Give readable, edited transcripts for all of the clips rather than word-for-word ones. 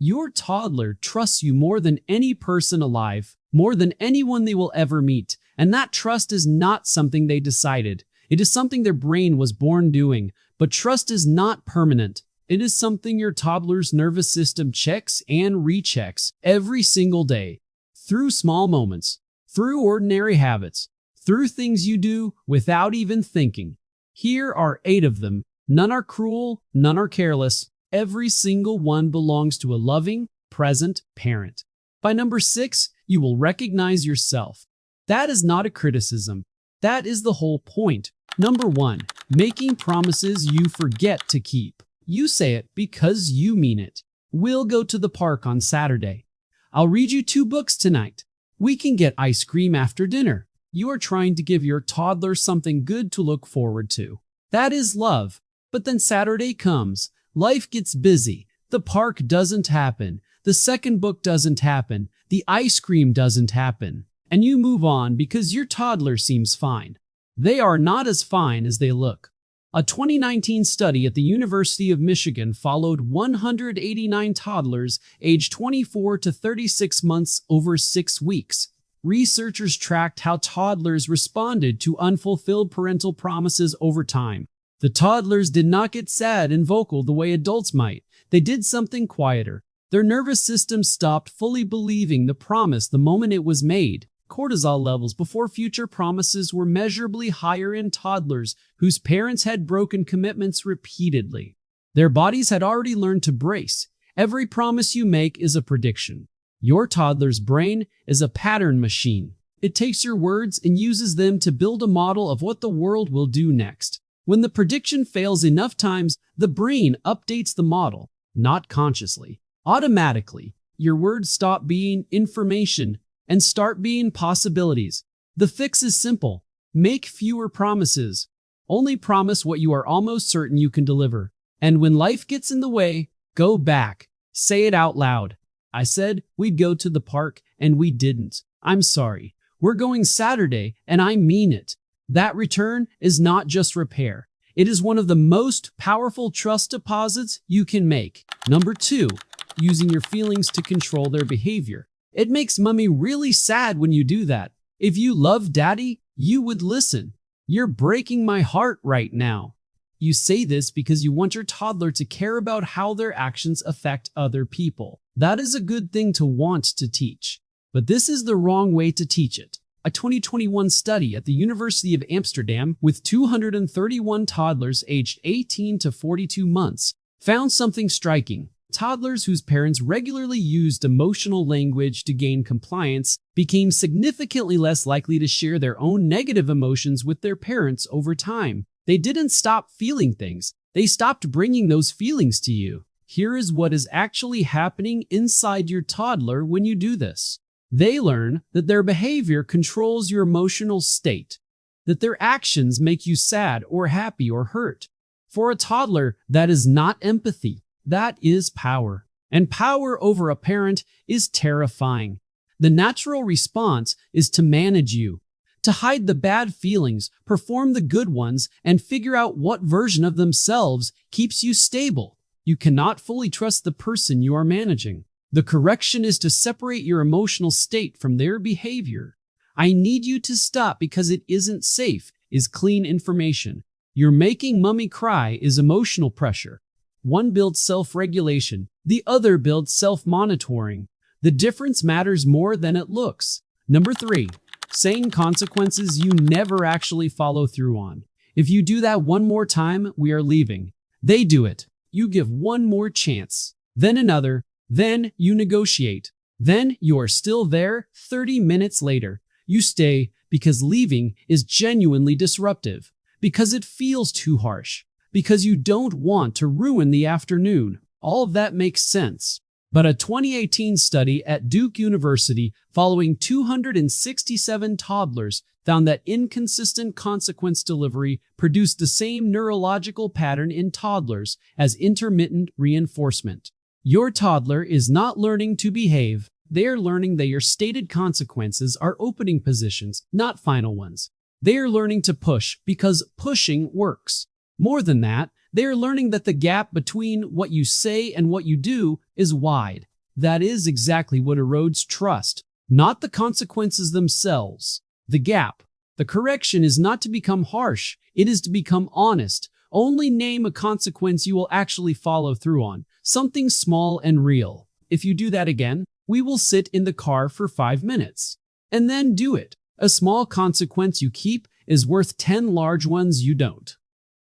Your toddler trusts you more than any person alive, more than anyone they will ever meet, and that trust is not something they decided. It is something their brain was born doing, but trust is not permanent. It is something your toddler's nervous system checks and rechecks every single day, through small moments, through ordinary habits, through things you do without even thinking. Here are 8 of them. None are cruel, none are careless. Every single one belongs to a loving, present parent. By number 6, you will recognize yourself. That is not a criticism. That is the whole point. Number 1, making promises you forget to keep. You say it because you mean it. We'll go to the park on Saturday. I'll read you 2 books tonight. We can get ice cream after dinner. You are trying to give your toddler something good to look forward to. That is love. But then Saturday comes. Life gets busy. The park doesn't happen. The second book doesn't happen. The ice cream doesn't happen. And you move on because your toddler seems fine. They are not as fine as they look. A 2019 study at the University of Michigan followed 189 toddlers aged 24 to 36 months over 6 weeks. Researchers tracked how toddlers responded to unfulfilled parental promises over time. The toddlers did not get sad and vocal the way adults might. They did something quieter. Their nervous system stopped fully believing the promise the moment it was made. Cortisol levels before future promises were measurably higher in toddlers whose parents had broken commitments repeatedly. Their bodies had already learned to brace. Every promise you make is a prediction. Your toddler's brain is a pattern machine. It takes your words and uses them to build a model of what the world will do next. When the prediction fails enough times, the brain updates the model, not consciously. Automatically, your words stop being information and start being possibilities. The fix is simple. Make fewer promises. Only promise what you are almost certain you can deliver. And when life gets in the way, go back. Say it out loud. I said we'd go to the park and we didn't. I'm sorry. We're going Saturday and I mean it. That return is not just repair. It is one of the most powerful trust deposits you can make. Number 2, using your feelings to control their behavior. It makes mommy really sad when you do that. If you love daddy, you would listen. You're breaking my heart right now. You say this because you want your toddler to care about how their actions affect other people. That is a good thing to want to teach. But this is the wrong way to teach it. A 2021 study at the University of Amsterdam with 231 toddlers aged 18 to 42 months found something striking. Toddlers whose parents regularly used emotional language to gain compliance became significantly less likely to share their own negative emotions with their parents over time. They didn't stop feeling things. They stopped bringing those feelings to you. Here is what is actually happening inside your toddler when you do this. They learn that their behavior controls your emotional state, that their actions make you sad or happy or hurt. For a toddler, that is not empathy. That is power. And power over a parent is terrifying. The natural response is to manage you, to hide the bad feelings, perform the good ones, and figure out what version of themselves keeps you stable. You cannot fully trust the person you are managing. The correction is to separate your emotional state from their behavior. I need you to stop because it isn't safe is clean information. You're making mommy cry is emotional pressure. One builds self-regulation, the other builds self-monitoring. The difference matters more than it looks. Number 3, saying consequences you never actually follow through on. If you do that one more time, we are leaving. They do it. You give one more chance, then another. Then you negotiate. Then you are still there 30 minutes later. You stay because leaving is genuinely disruptive, because it feels too harsh, because you don't want to ruin the afternoon. All of that makes sense. But a 2018 study at Duke University following 267 toddlers found that inconsistent consequence delivery produced the same neurological pattern in toddlers as intermittent reinforcement. Your toddler is not learning to behave. They are learning that your stated consequences are opening positions, not final ones. They are learning to push because pushing works. More than that, they are learning that the gap between what you say and what you do is wide. That is exactly what erodes trust, not the consequences themselves. The gap. The correction is not to become harsh, it is to become honest. Only name a consequence you will actually follow through on, something small and real. If you do that again, we will sit in the car for 5 minutes. And then do it. A small consequence you keep is worth 10 large ones you don't.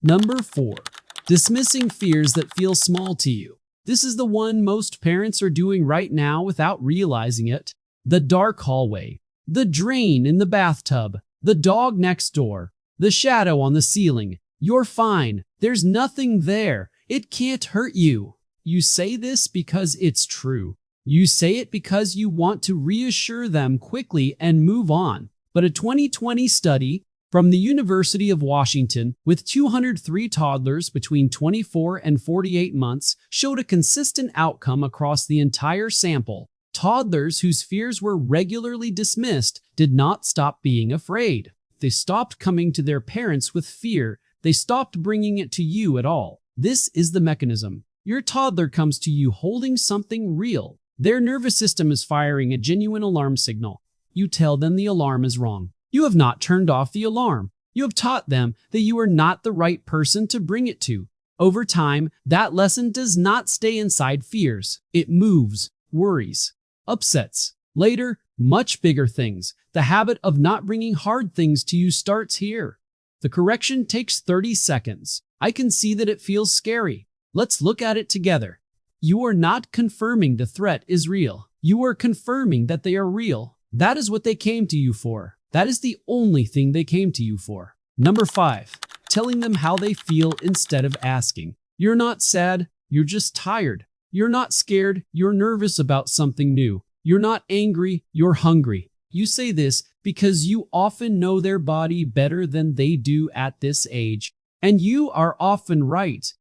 Number 4. Dismissing fears that feel small to you. This is the one most parents are doing right now without realizing it. The dark hallway, the drain in the bathtub, the dog next door, the shadow on the ceiling. You're fine. There's nothing there. It can't hurt you. You say this because it's true. You say it because you want to reassure them quickly and move on. But a 2020 study from the University of Washington with 203 toddlers between 24 and 48 months showed a consistent outcome across the entire sample. Toddlers whose fears were regularly dismissed did not stop being afraid. They stopped coming to their parents with fear. They stopped bringing it to you at all. This is the mechanism. Your toddler comes to you holding something real. Their nervous system is firing a genuine alarm signal. You tell them the alarm is wrong. You have not turned off the alarm. You have taught them that you are not the right person to bring it to. Over time, that lesson does not stay inside fears. It moves, worries, upsets. Later, much bigger things. The habit of not bringing hard things to you starts here. The correction takes 30 seconds. I can see that it feels scary. Let's look at it together. You are not confirming the threat is real. You are confirming that they are real. That is what they came to you for. That is the only thing they came to you for. Number 5. Telling them how they feel instead of asking. You're not sad, you're just tired. You're not scared, you're nervous about something new. You're not angry, you're hungry. You say this because you often know their body better than they do at this age, and you are often right.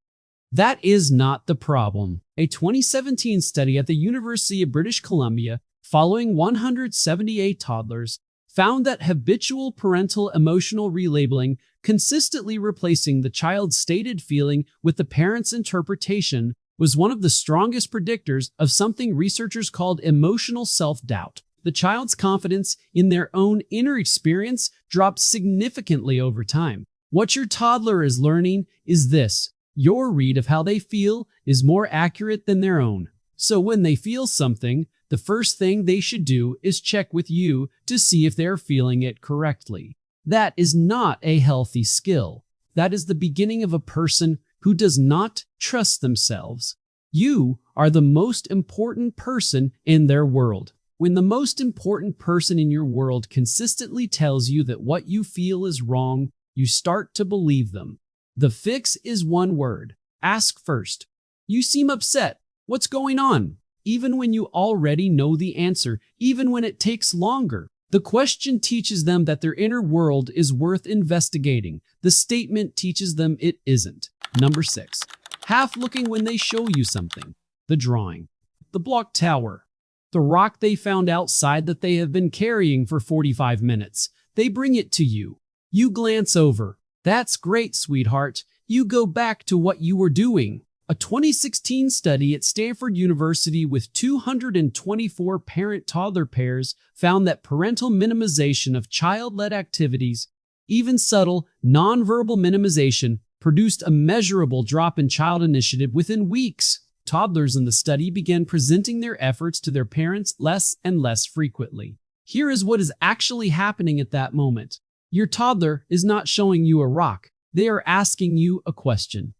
That is not the problem. A 2017 study at the University of British Columbia, following 178 toddlers, found that habitual parental emotional relabeling, consistently replacing the child's stated feeling with the parent's interpretation, was one of the strongest predictors of something researchers called emotional self-doubt. The child's confidence in their own inner experience dropped significantly over time. What your toddler is learning is this: your read of how they feel is more accurate than their own. So when they feel something, the first thing they should do is check with you to see if they're feeling it correctly. That is not a healthy skill. That is the beginning of a person who does not trust themselves. You are the most important person in their world. When the most important person in your world consistently tells you that what you feel is wrong, you start to believe them. The fix is one word: ask first. You seem upset. What's going on? Even when you already know the answer, even when it takes longer. The question teaches them that their inner world is worth investigating. The statement teaches them it isn't. Number 6. Half looking when they show you something. The drawing, the block tower, the rock they found outside that they have been carrying for 45 minutes. They bring it to you. You glance over. That's great, sweetheart. You go back to what you were doing. A 2016 study at Stanford University with 224 parent-toddler pairs found that parental minimization of child-led activities, even subtle, nonverbal minimization, produced a measurable drop in child initiative within weeks. Toddlers in the study began presenting their efforts to their parents less and less frequently. Here is what is actually happening at that moment. Your toddler is not showing you a rock. They are asking you a question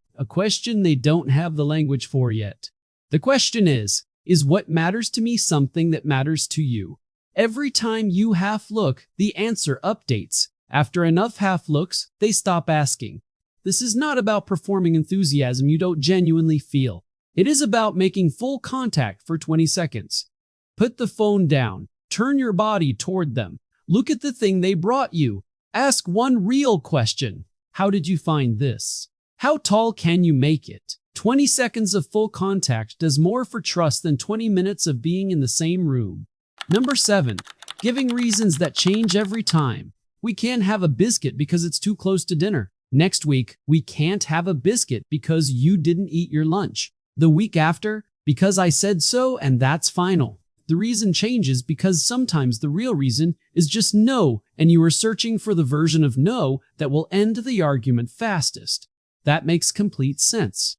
they don't have the language for yet. The question is what matters to me something that matters to you? Every time you half look, the answer updates. After enough half looks, they stop asking. This is not about performing enthusiasm you don't genuinely feel. It is about making full contact for 20 seconds. Put the phone down. Turn your body toward them. Look at the thing they brought you. Ask one real question. How did you find this? How tall can you make it? 20 seconds of full contact does more for trust than 20 minutes of being in the same room. Number 7. Giving reasons that change every time. We can't have a biscuit because it's too close to dinner. Next week, we can't have a biscuit because you didn't eat your lunch. The week after, because I said so and that's final. The reason changes because sometimes the real reason is just no, and you are searching for the version of no that will end the argument fastest. That makes complete sense.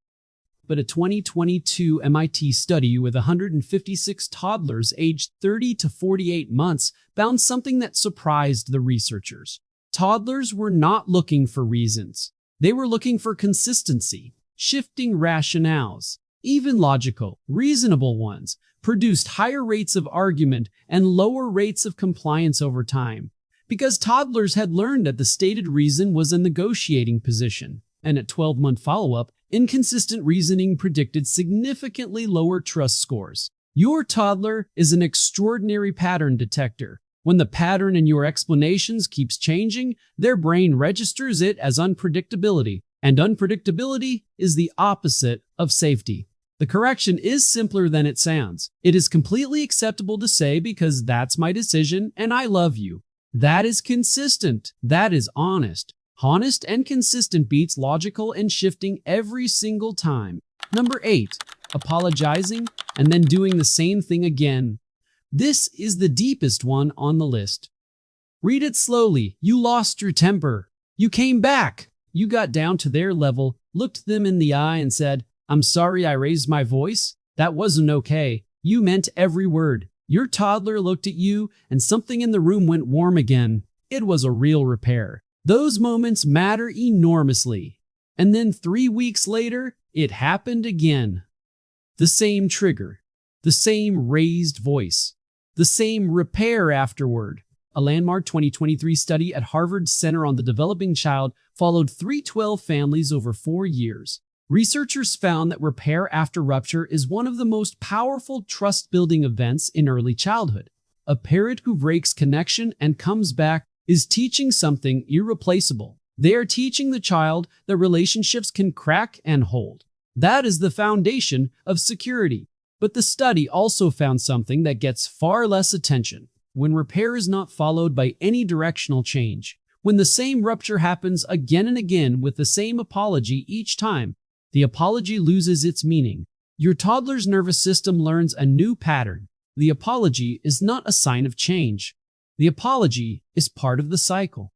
But a 2022 MIT study with 156 toddlers aged 30 to 48 months found something that surprised the researchers. Toddlers were not looking for reasons. They were looking for consistency. Shifting rationales, even logical, reasonable ones, produced higher rates of argument and lower rates of compliance over time, because toddlers had learned that the stated reason was a negotiating position. And at 12-month follow-up, inconsistent reasoning predicted significantly lower trust scores. Your toddler is an extraordinary pattern detector. When the pattern in your explanations keeps changing, their brain registers it as unpredictability, and unpredictability is the opposite of safety. The correction is simpler than it sounds. It is completely acceptable to say because that's my decision and I love you. That is consistent. That is honest. Honest and consistent beats logical and shifting every single time. Number 8, apologizing and then doing the same thing again. This is the deepest one on the list. Read it slowly. You lost your temper. You came back. You got down to their level, looked them in the eye and said, "I'm sorry I raised my voice. That wasn't okay." You meant every word. Your toddler looked at you and something in the room went warm again. It was a real repair. Those moments matter enormously. And then 3 weeks later, it happened again. The same trigger, the same raised voice, the same repair afterward. A landmark 2023 study at Harvard Center on the Developing Child followed 312 families over 4 years. Researchers found that repair after rupture is one of the most powerful trust-building events in early childhood. A parent who breaks connection and comes back is teaching something irreplaceable. They are teaching the child that relationships can crack and hold. That is the foundation of security. But the study also found something that gets far less attention. When repair is not followed by any directional change, when the same rupture happens again and again with the same apology each time, the apology loses its meaning. Your toddler's nervous system learns a new pattern. The apology is not a sign of change. The apology is part of the cycle.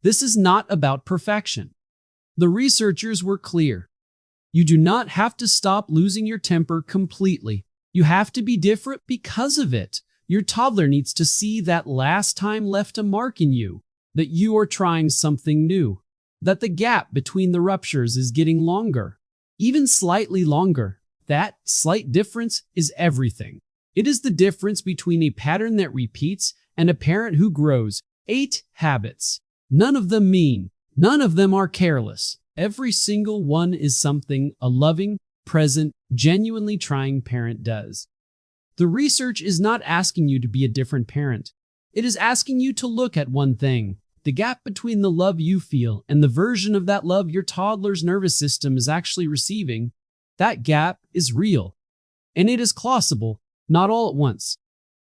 This is not about perfection. The researchers were clear. You do not have to stop losing your temper completely. You have to be different because of it. Your toddler needs to see that last time left a mark in you, that you are trying something new, that the gap between the ruptures is getting longer, even slightly longer. That slight difference is everything. It is the difference between a pattern that repeats and a parent who grows. 8 habits. None of them mean. None of them are careless. Every single one is something a loving, present, genuinely trying parent does. The research is not asking you to be a different parent. It is asking you to look at one thing: the gap between the love you feel and the version of that love your toddler's nervous system is actually receiving. That gap is real. And it is closable, not all at once,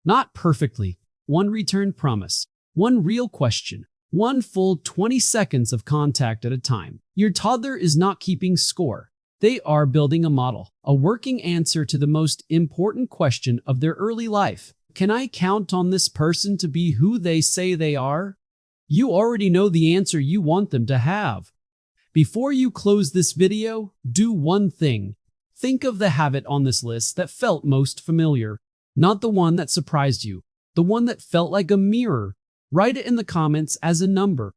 not perfectly. One returned promise, one real question, one full 20 seconds of contact at a time. Your toddler is not keeping score. They are building a model, a working answer to the most important question of their early life. Can I count on this person to be who they say they are? You already know the answer you want them to have. Before you close this video, do one thing. Think of the habit on this list that felt most familiar, not the one that surprised you, the one that felt like a mirror. Write it in the comments as a number.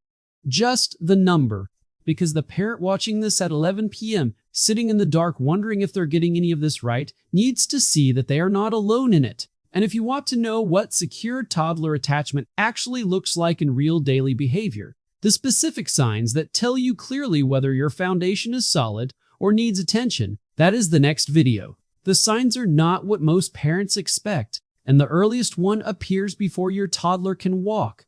Just the number. Because the parent watching this at 11 p.m., sitting in the dark wondering if they're getting any of this right, needs to see that they are not alone in it. And if you want to know what secure toddler attachment actually looks like in real daily behavior, the specific signs that tell you clearly whether your foundation is solid or needs attention, that is the next video. The signs are not what most parents expect, and the earliest one appears before your toddler can walk.